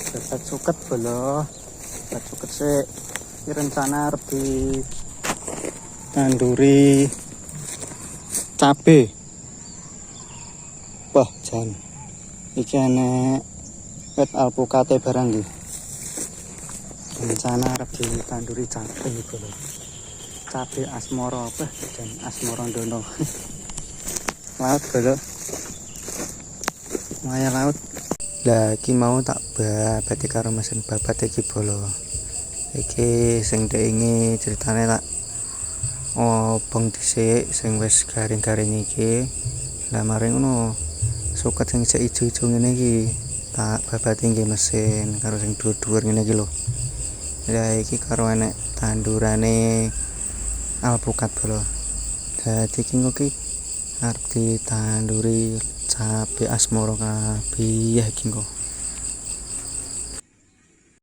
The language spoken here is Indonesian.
Dapat suket bolo. Dapat suket sih. Ini rencana arep di tanduri cabe. Wah, jan. Iki enek wit alpukate barang iki. Rencana arep di tanduri cabe bolo. Cabe asmoro apa dan asmoro dono. Laut bolo. Maya laut. Lah iki mau tak babati karo mesin babat iki bolo. Iki sing deinge ceritane tak obong dhisik sing wis garing-garing iki. Lah mari ngono suket sing isih ijo-ijo ngene iki tak babati nggih mesin karo sing dhuwur-dhuwur ngene iki lho. Lah iki karo enek tandurane alpukat bolo. Dadi iki ngoki arep ditanduri cabe asmoro kabeh iki engko.